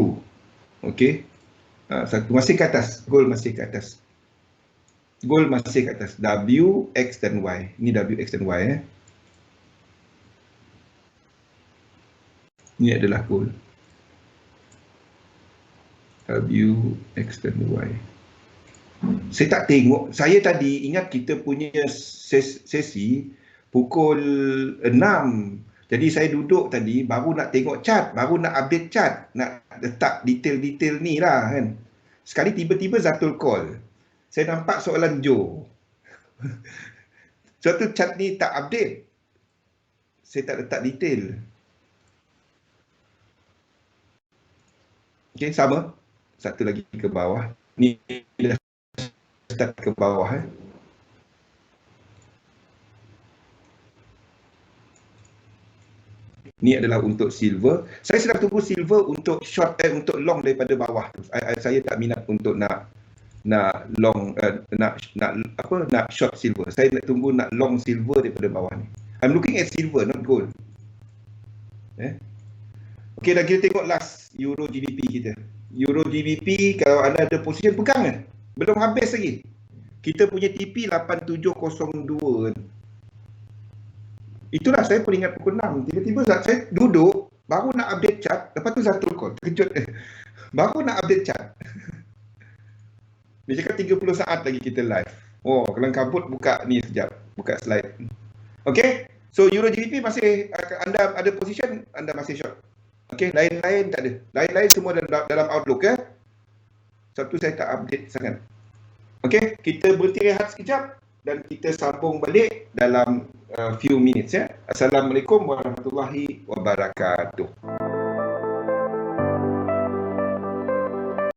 Okey. Satu masih ke atas. Gold masih ke atas. Gold masih ke atas. W, X dan Y. Ini W, X dan Y. Ini adalah gold. W, X dan Y. Saya tak tengok. Saya tadi ingat kita punya sesi pukul 6. Jadi saya duduk tadi baru nak tengok chart. Baru nak update chart. Nak letak detail-detail ni lah kan. Sekali tiba-tiba Zatul call. Saya nampak soalan Joe. Suatu chart ni tak update. Saya tak letak detail. Okey, sama. Satu lagi ke bawah. Ni dah start ke bawah. Ni adalah untuk silver. Saya sedang tunggu silver untuk short untuk long daripada bawah tu. Saya tak minat untuk nak long nak short silver. Saya nak tunggu nak long silver daripada bawah ni. I'm looking at silver, not gold. Okey, dah kita tengok last Euro GBP kita. Euro GBP kalau anda ada position pegang kan? Belum habis lagi. Kita punya TP 8702 kan. Itulah saya peringat pukul 6. Tiba-tiba saya duduk, baru nak update chart. Lepas tu Zatul call. Terkejut. Baru nak update chart. Dia cakap 30 saat lagi kita live. Oh, kelang kabut buka ni sekejap. Buka slide. Okay. So, Euro GBP masih, anda ada position, anda masih short. Okay. Lain-lain tak ada. Lain-lain semua dalam outlook ya. Satu saya tak update sangat. Okay. Kita berhenti rehat sekejap. Dan kita sambung balik dalam few minutes ya. Assalamualaikum warahmatullahi wabarakatuh.